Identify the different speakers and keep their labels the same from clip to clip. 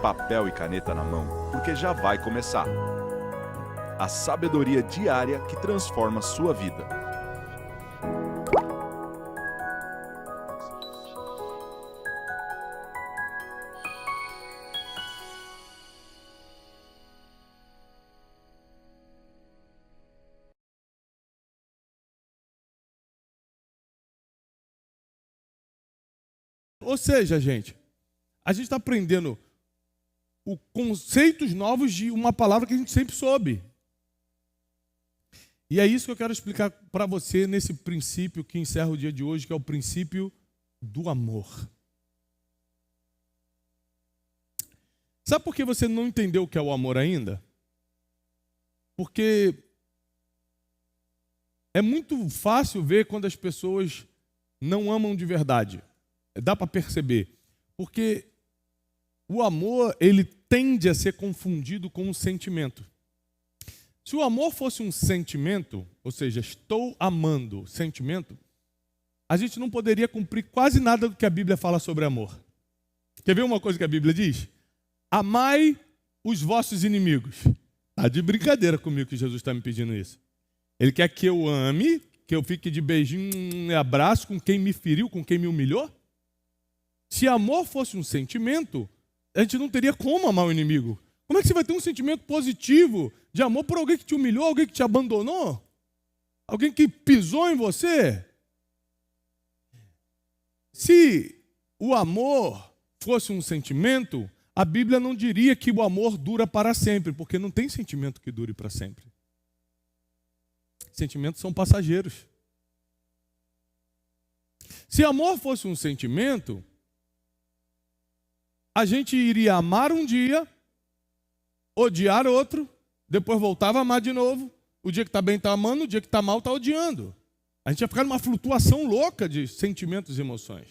Speaker 1: papel e caneta na mão, porque já vai começar. A sabedoria diária que transforma sua vida.
Speaker 2: Ou seja, gente, a gente está aprendendo conceitos novos de uma palavra que a gente sempre soube. E é isso que eu quero explicar para você nesse princípio que encerra o dia de hoje, que é o princípio do amor. Sabe por que você não entendeu o que é o amor ainda? Porque é muito fácil ver quando as pessoas não amam de verdade. Dá para perceber. Porque o amor, ele tende a ser confundido com um sentimento. Se o amor fosse um sentimento, ou seja, estou amando sentimento, a gente não poderia cumprir quase nada do que a Bíblia fala sobre amor. Quer ver uma coisa que a Bíblia diz? Amai os vossos inimigos. Tá de brincadeira comigo que Jesus está me pedindo isso. Ele quer que eu ame, que eu fique de beijinho e abraço com quem me feriu, com quem me humilhou. Se amor fosse um sentimento, a gente não teria como amar o inimigo. Como é que você vai ter um sentimento positivo de amor por alguém que te humilhou, alguém que te abandonou? Alguém que pisou em você? Se o amor fosse um sentimento, a Bíblia não diria que o amor dura para sempre, porque não tem sentimento que dure para sempre. Sentimentos são passageiros. Se amor fosse um sentimento, a gente iria amar um dia, odiar outro, depois voltava a amar de novo. O dia que está bem está amando, o dia que está mal está odiando. A gente ia ficar numa flutuação louca de sentimentos e emoções.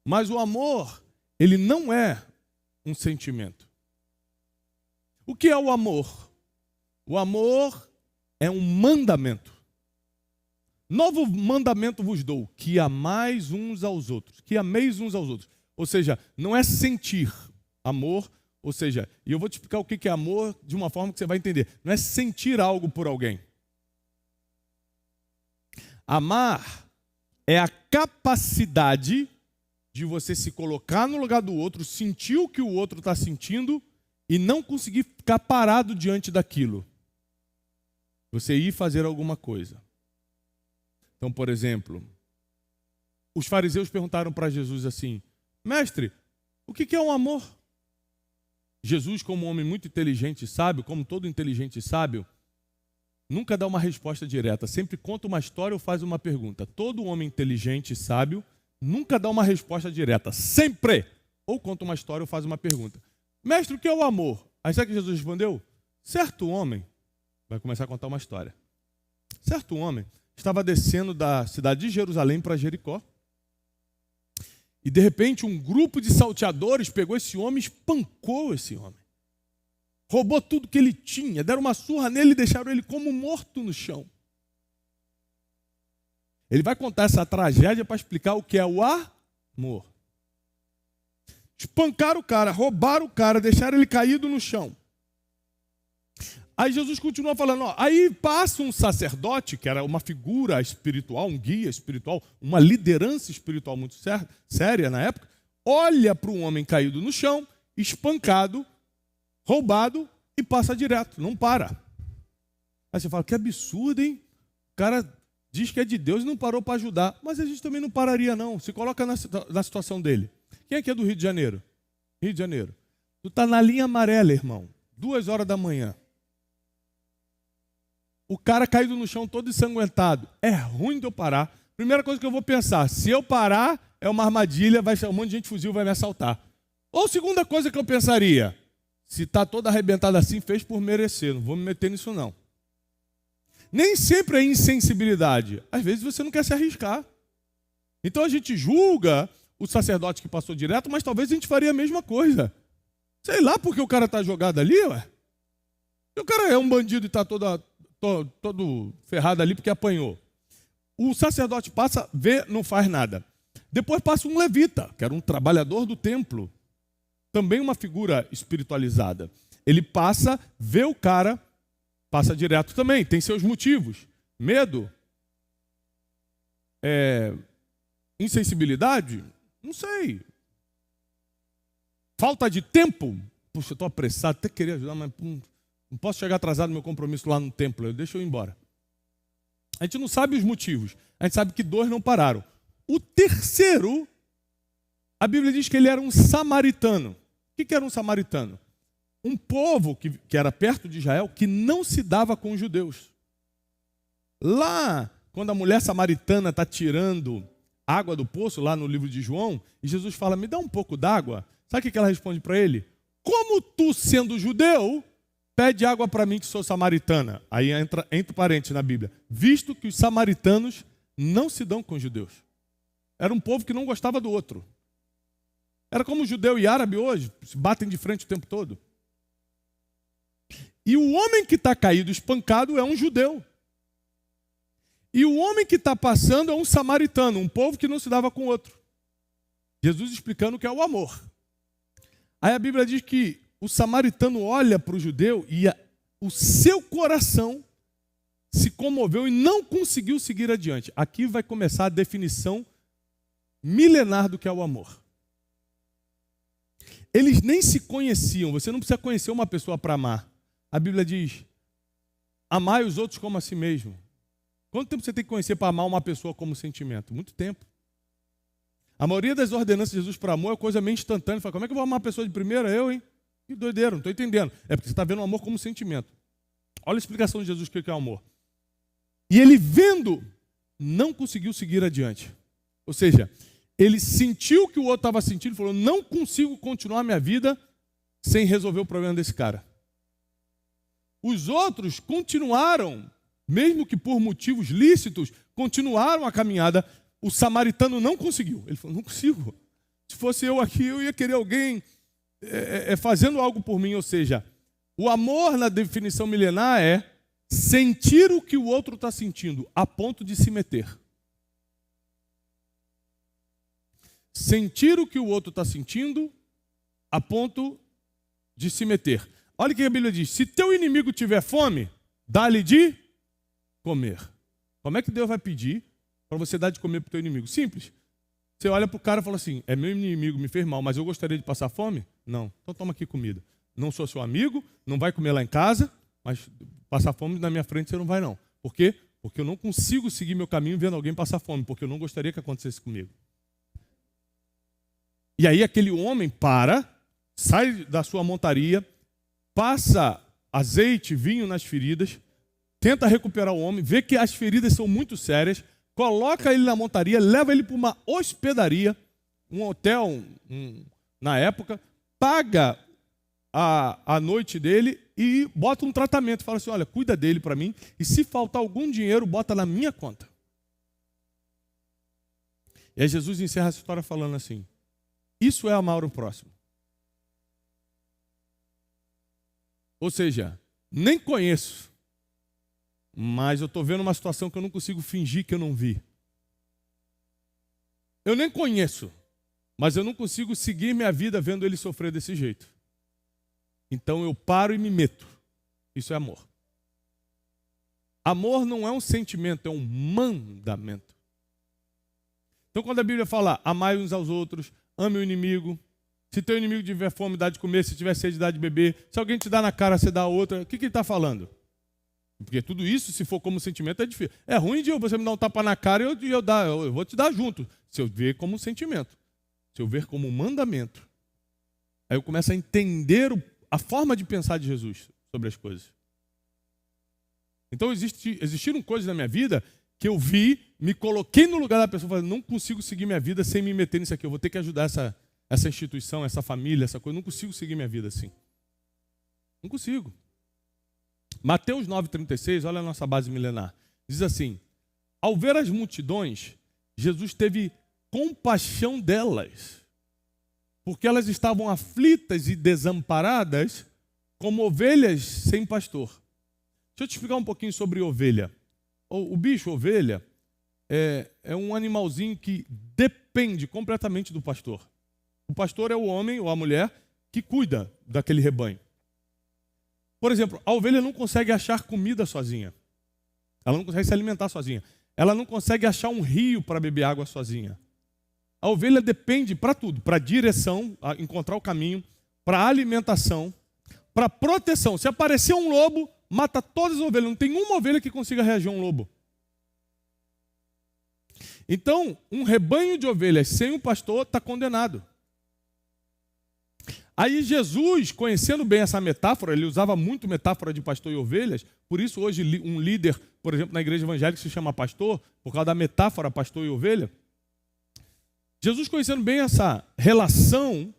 Speaker 2: Mas o amor, ele não é um sentimento. O que é o amor? O amor é um mandamento. Novo mandamento vos dou, que amais uns aos outros, que ameis uns aos outros. Ou seja, não é sentir amor, ou seja, e eu vou te explicar o que é amor de uma forma que você vai entender. Não é sentir algo por alguém. Amar é a capacidade de você se colocar no lugar do outro, sentir o que o outro está sentindo e não conseguir ficar parado diante daquilo. Você ir fazer alguma coisa. Então, por exemplo, os fariseus perguntaram para Jesus assim: Mestre, o que é um amor? Jesus, como um homem muito inteligente e sábio, como todo inteligente e sábio, nunca dá uma resposta direta. Sempre conta uma história ou faz uma pergunta. Todo homem inteligente e sábio nunca dá uma resposta direta. Sempre! Ou conta uma história ou faz uma pergunta. Mestre, o que é o amor? Aí sabe o que Jesus respondeu? Certo homem, vai começar a contar uma história. Certo homem estava descendo da cidade de Jerusalém para Jericó. E de repente um grupo de salteadores pegou esse homem e espancou esse homem. Roubou tudo que ele tinha, deram uma surra nele e deixaram ele como morto no chão. Ele vai contar essa tragédia para explicar o que é o amor. Espancaram o cara, roubaram o cara, deixaram ele caído no chão. Aí Jesus continua falando, aí passa um sacerdote, que era uma figura espiritual, um guia espiritual, uma liderança espiritual muito séria na época, olha para um homem caído no chão, espancado, roubado e passa direto, não para. Aí você fala, que absurdo, hein? O cara diz que é de Deus e não parou para ajudar, mas a gente também não pararia não, se coloca na situação dele. Quem aqui é do Rio de Janeiro? Rio de Janeiro. Tu está na linha amarela, irmão, 2h da manhã. O cara caído no chão todo ensanguentado. É ruim de eu parar. Primeira coisa que eu vou pensar, se eu parar, é uma armadilha, vai ser um monte de gente fuzil, vai me assaltar. Ou segunda coisa que eu pensaria, se está todo arrebentado assim, fez por merecer, não vou me meter nisso não. Nem sempre é insensibilidade. Às vezes você não quer se arriscar. Então a gente julga o sacerdote que passou direto, mas talvez a gente faria a mesma coisa. Sei lá porque o cara está jogado ali, ué. Se o cara é um bandido e está todo ferrado ali porque apanhou. O sacerdote passa, vê, não faz nada. Depois passa um levita, que era um trabalhador do templo. também uma figura espiritualizada. Ele passa, vê o cara, passa direto também, tem seus motivos. Medo? Insensibilidade? Não sei. Falta de tempo? Puxa, eu estou apressado, até queria ajudar, mas não posso chegar atrasado no meu compromisso lá no templo, deixa eu ir embora. A gente não sabe os motivos, a gente sabe que dois não pararam. O terceiro, a Bíblia diz que ele era um samaritano. O que era um samaritano? Um povo que era perto de Israel, que não se dava com os judeus. Lá, quando a mulher samaritana está tirando água do poço, lá no livro de João, e Jesus fala, me dá um pouco d'água. Sabe o que ela responde para ele? Como tu, sendo judeu, pede água para mim que sou samaritana? Aí entra entre parênteses na Bíblia. Visto que os samaritanos não se dão com os judeus. Era um povo que não gostava do outro. Era como judeu e árabe hoje, se batem de frente o tempo todo. E o homem que está caído, espancado, é um judeu. E o homem que está passando é um samaritano, um povo que não se dava com o outro. Jesus explicando o que é o amor. Aí a Bíblia diz que o samaritano olha para o judeu e o seu coração se comoveu e não conseguiu seguir adiante. Aqui vai começar a definição milenar do que é o amor. Eles nem se conheciam. Você não precisa conhecer uma pessoa para amar. A Bíblia diz, amai os outros como a si mesmo. Quanto tempo você tem que conhecer para amar uma pessoa como sentimento? Muito tempo. A maioria das ordenanças de Jesus para amor é coisa meio instantânea. Fala, como é que eu vou amar uma pessoa de primeira? Eu, hein? Que doideira, não estou entendendo. É porque você está vendo o amor como sentimento. Olha a explicação de Jesus do que é o amor. E ele vendo, não conseguiu seguir adiante. Ou seja, ele sentiu o que o outro estava sentindo e falou, não consigo continuar minha vida sem resolver o problema desse cara. Os outros continuaram, mesmo que por motivos lícitos, continuaram a caminhada. O samaritano não conseguiu. Ele falou, não consigo. Se fosse eu aqui, eu ia querer alguém fazendo algo por mim. Ou seja, o amor, na definição milenar, é sentir o que o outro está sentindo, a ponto de se meter. Sentir o que o outro está sentindo, a ponto de se meter. Olha o que a Bíblia diz. Se teu inimigo tiver fome, dá-lhe de comer. Como é que Deus vai pedir para você dar de comer para o teu inimigo? Simples. Você olha para o cara e fala assim, é meu inimigo, me fez mal, mas eu gostaria de passar fome? Não. Então toma aqui comida. Não sou seu amigo, não vai comer lá em casa, mas passar fome na minha frente você não vai não. Por quê? Porque eu não consigo seguir meu caminho vendo alguém passar fome, porque eu não gostaria que acontecesse comigo. E aí aquele homem sai da sua montaria, passa azeite, vinho nas feridas, tenta recuperar o homem, vê que as feridas são muito sérias, coloca ele na montaria, leva ele para uma hospedaria, um hotel na época, paga a noite dele e bota um tratamento. Fala assim, olha, cuida dele para mim e se faltar algum dinheiro, bota na minha conta. E aí Jesus encerra essa história falando assim, isso é amar o próximo. Ou seja, nem conheço, mas eu estou vendo uma situação que eu não consigo fingir que eu não vi. Eu nem conheço, mas eu não consigo seguir minha vida vendo ele sofrer desse jeito. Então eu paro e me meto. Isso é amor. Amor não é um sentimento, é um mandamento. Então quando a Bíblia fala, amai uns aos outros, ame o inimigo, se teu inimigo tiver fome, dá de comer, se tiver sede, dá de beber, se alguém te dá na cara, você dá a outra, o que ele está falando? Porque tudo isso, se for como sentimento, é difícil. É ruim de você me dar um tapa na cara e eu vou te dar junto. Se eu ver como um sentimento. Se eu ver como um mandamento. Aí eu começo a entender a forma de pensar de Jesus sobre as coisas. Então existiram coisas na minha vida que eu vi, me coloquei no lugar da pessoa e falei, não consigo seguir minha vida sem me meter nisso aqui. Eu vou ter que ajudar essa instituição, essa família, essa coisa. Eu não consigo seguir minha vida assim. Não consigo. Mateus 9,36, olha a nossa base milenar. Diz assim, ao ver as multidões, Jesus teve compaixão delas, porque elas estavam aflitas e desamparadas, como ovelhas sem pastor. Deixa eu te explicar um pouquinho sobre ovelha. O bicho, ovelha, é um animalzinho que depende completamente do pastor. O pastor é o homem ou a mulher que cuida daquele rebanho. Por exemplo, a ovelha não consegue achar comida sozinha. Ela não consegue se alimentar sozinha. Ela não consegue achar um rio para beber água sozinha. A ovelha depende para tudo, para direção, encontrar o caminho, para alimentação, para proteção. Se aparecer um lobo, mata todas as ovelhas. Não tem uma ovelha que consiga reagir a um lobo. Então, um rebanho de ovelhas sem um pastor está condenado. Aí Jesus, conhecendo bem essa metáfora, ele usava muito metáfora de pastor e ovelhas, por isso hoje um líder, por exemplo, na igreja evangélica se chama pastor, por causa da metáfora pastor e ovelha. Jesus, conhecendo bem essa relação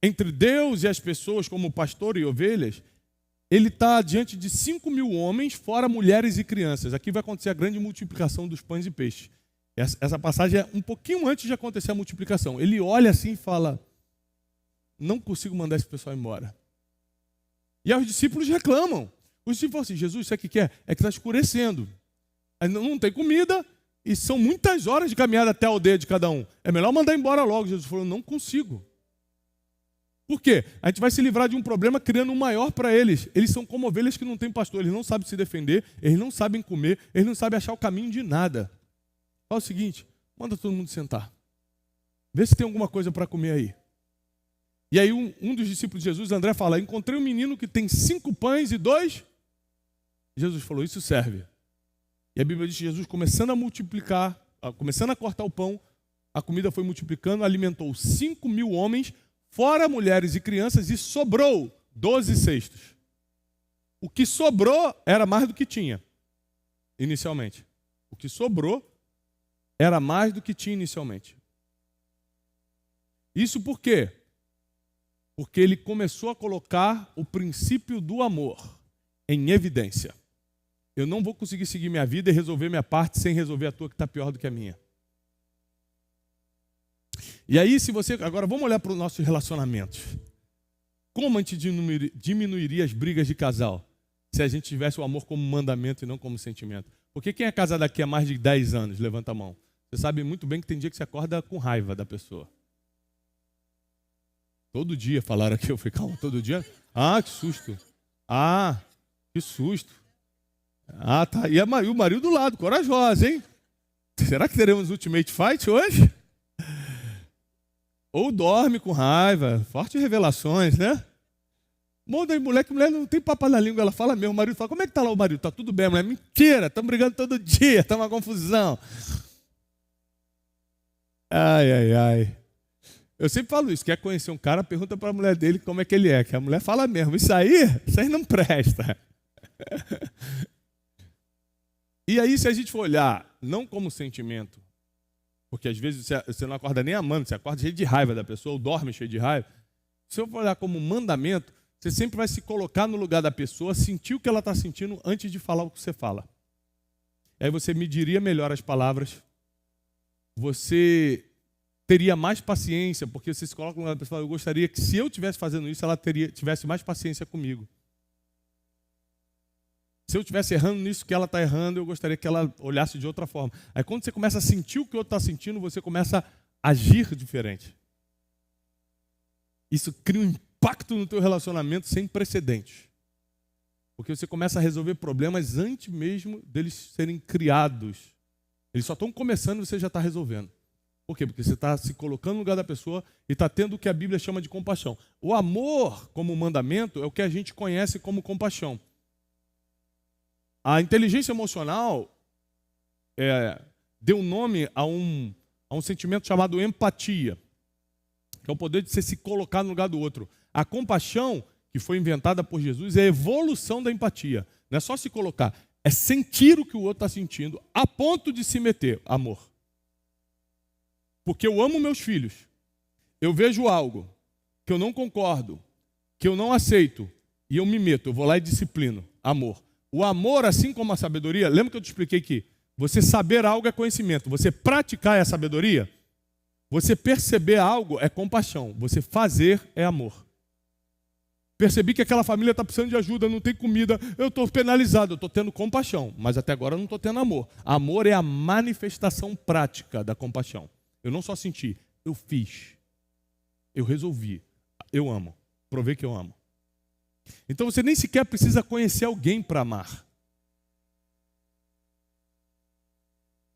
Speaker 2: entre Deus e as pessoas como pastor e ovelhas, ele está diante de 5.000 homens, fora mulheres e crianças. Aqui vai acontecer a grande multiplicação dos pães e peixes. Essa passagem é um pouquinho antes de acontecer a multiplicação. Ele olha assim e fala, não consigo mandar esse pessoal embora. E aí os discípulos reclamam. Os discípulos falam assim, Jesus, sabe o que é? É que está escurecendo. Não tem comida e são muitas horas de caminhada até a aldeia de cada um. É melhor mandar embora logo. Jesus falou, não consigo. Por quê? A gente vai se livrar de um problema criando um maior para eles. Eles são como ovelhas que não têm pastor. Eles não sabem se defender, eles não sabem comer, eles não sabem achar o caminho de nada. Fala o seguinte, manda todo mundo sentar. Vê se tem alguma coisa para comer aí. E aí um dos discípulos de Jesus, André, fala, encontrei um menino que tem 5 pães e 2. Jesus falou, isso serve. E a Bíblia diz que Jesus, começando a multiplicar, começando a cortar o pão, a comida foi multiplicando, alimentou 5.000 homens, fora mulheres e crianças, e sobrou 12 cestos. O que sobrou era mais do que tinha, inicialmente. O que sobrou era mais do que tinha inicialmente. Isso por quê? Porque ele começou a colocar o princípio do amor em evidência. Eu não vou conseguir seguir minha vida e resolver minha parte sem resolver a tua que está pior do que a minha. E aí, se você... Agora, vamos olhar para os nossos relacionamentos. Como a gente diminuiria as brigas de casal se a gente tivesse o amor como mandamento e não como sentimento? Porque quem é casado aqui há mais de 10 anos, levanta a mão. Você sabe muito bem que tem dia que você acorda com raiva da pessoa. Todo dia falaram aqui, eu falei, calma, todo dia? Ah, que susto. Ah, que susto. Ah, tá. E o marido do lado, corajosa, hein? Será que teremos Ultimate Fight hoje? Ou dorme com raiva, fortes revelações, né? Muda aí, mulher, que mulher não tem papo na língua, ela fala mesmo, o marido fala, como é que tá lá o marido? Tá tudo bem, a mulher, mentira, estamos brigando todo dia, tá uma confusão. Ai, ai, ai. Eu sempre falo isso, quer conhecer um cara, pergunta para a mulher dele como é que ele é, que a mulher fala mesmo, isso aí não presta. E aí, se a gente for olhar, não como sentimento, porque às vezes você não acorda nem amando, você acorda cheio de raiva da pessoa, ou dorme cheio de raiva. Se eu for olhar como mandamento, você sempre vai se colocar no lugar da pessoa, sentir o que ela está sentindo antes de falar o que você fala. E aí você mediria melhor as palavras, você teria mais paciência, porque você se coloca no lugar da pessoa, eu gostaria que se eu estivesse fazendo isso, ela tivesse mais paciência comigo. Se eu estivesse errando nisso que ela está errando, eu gostaria que ela olhasse de outra forma. Aí quando você começa a sentir o que o outro está sentindo, você começa a agir diferente. Isso cria um impacto no teu relacionamento sem precedentes. Porque você começa a resolver problemas antes mesmo deles serem criados. Eles só estão começando e você já está resolvendo. Por quê? Porque você está se colocando no lugar da pessoa e está tendo o que a Bíblia chama de compaixão. O amor, como mandamento, é o que a gente conhece como compaixão. A inteligência emocional deu nome a um sentimento chamado empatia, que é o poder de você se colocar no lugar do outro. A compaixão, que foi inventada por Jesus, é a evolução da empatia. Não é só se colocar, é sentir o que o outro está sentindo, a ponto de se meter, amor. Porque eu amo meus filhos. Eu vejo algo que eu não concordo, que eu não aceito, e eu me meto, eu vou lá e disciplino, amor. O amor, assim como a sabedoria, lembra que eu te expliquei que você saber algo é conhecimento, você praticar é sabedoria, você perceber algo é compaixão, você fazer é amor. Percebi que aquela família está precisando de ajuda, não tem comida, eu estou penalizado, eu estou tendo compaixão, mas até agora eu não estou tendo amor. Amor é a manifestação prática da compaixão. Eu não só senti, eu fiz, eu resolvi. eu amo. Provei que eu amo. Então você nem sequer precisa conhecer alguém para amar.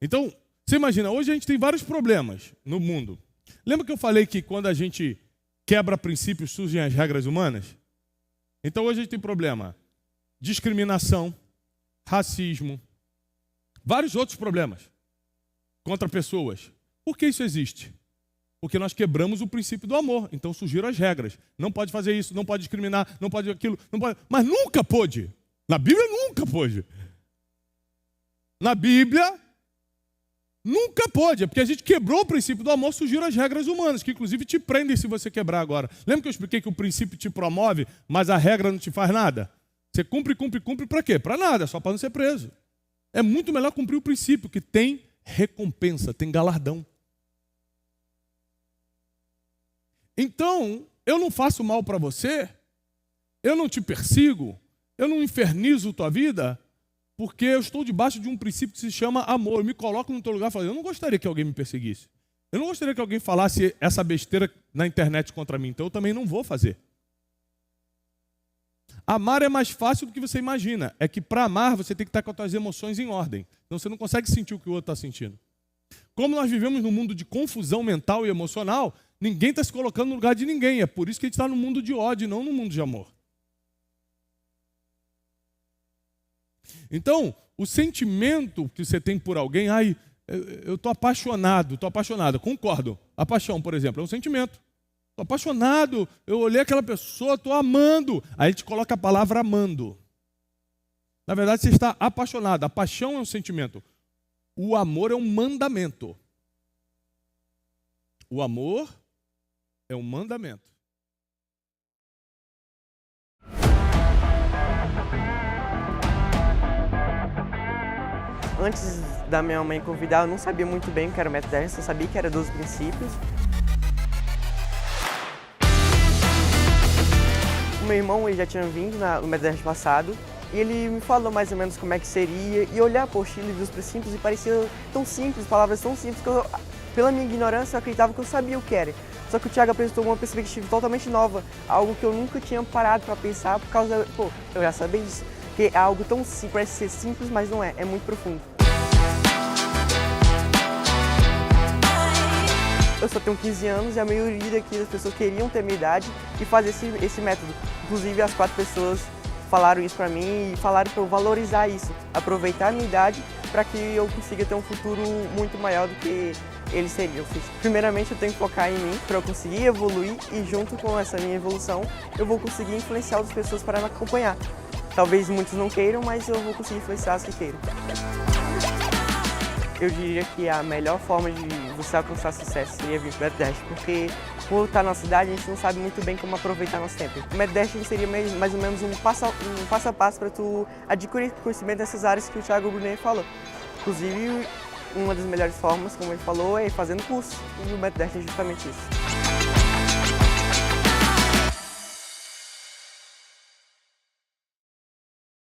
Speaker 2: Então, você imagina, hoje a gente tem vários problemas no mundo. Lembra que eu falei que quando a gente quebra princípios surgem as regras humanas? Então hoje a gente tem problema: discriminação, racismo, vários outros problemas contra pessoas. Por que isso existe? Porque nós quebramos o princípio do amor. Então surgiram as regras. Não pode fazer isso, não pode discriminar, não pode aquilo, não pode. Mas nunca pôde. Na Bíblia nunca pôde. Na Bíblia nunca pôde. É porque a gente quebrou o princípio do amor, surgiram as regras humanas, que inclusive te prendem se você quebrar agora. Lembra que eu expliquei que o princípio te promove, mas a regra não te faz nada? Você cumpre para quê? Para nada, só para não ser preso. É muito melhor cumprir o princípio, que tem recompensa, tem galardão. Então, eu não faço mal para você, eu não te persigo, eu não infernizo tua vida, porque eu estou debaixo de um princípio que se chama amor. Eu me coloco no teu lugar e falo, eu não gostaria que alguém me perseguisse. Eu não gostaria que alguém falasse essa besteira na internet contra mim, então eu também não vou fazer. Amar é mais fácil do que você imagina. É que para amar você tem que estar com as suas emoções em ordem. Então você não consegue sentir o que o outro está sentindo. Como nós vivemos num mundo de confusão mental e emocional, ninguém está se colocando no lugar de ninguém. É por isso que a gente está no mundo de ódio e não no mundo de amor. Então, o sentimento que você tem por alguém, eu estou apaixonado, concordo. A paixão, por exemplo, é um sentimento. Estou apaixonado, eu olhei aquela pessoa, estou amando. Aí a gente coloca a palavra amando. Na verdade, você está apaixonado. A paixão é um sentimento. O amor é um mandamento. O amor é um mandamento.
Speaker 3: Antes da minha mãe convidar, eu não sabia muito bem o que era o método Dash, só sabia que era 12 princípios. O meu irmão ele já tinha vindo no método Dash passado e ele me falou mais ou menos como é que seria e olhar a apostila e ver os princípios e parecia tão simples, palavras tão simples que eu, pela minha ignorância, eu acreditava que eu sabia o que era. Só que o Thiago apresentou uma perspectiva totalmente nova, algo que eu nunca tinha parado para pensar por causa, eu já sabia disso. Porque é algo tão simples, parece ser simples, mas não é, é muito profundo. Eu só tenho 15 anos e a maioria daqui das pessoas queriam ter minha idade e fazer esse método. Inclusive as 4 pessoas falaram isso para mim e falaram para eu valorizar isso, aproveitar a minha idade para que eu consiga ter um futuro muito maior do que eles seriam. Primeiramente eu tenho que focar em mim para eu conseguir evoluir e junto com essa minha evolução eu vou conseguir influenciar outras pessoas para me acompanhar. Talvez muitos não queiram, mas eu vou conseguir influenciar as que queiram. Eu diria que a melhor forma de você alcançar sucesso seria vir para o método Dash, porque por estar na cidade a gente não sabe muito bem como aproveitar nosso tempo. O método Dash seria mais ou menos um passo a passo para tu adquirir conhecimento dessas áreas que o Thiago Brunet falou. Inclusive, uma das melhores formas, como ele falou, é fazendo curso, e o método Dash é justamente isso.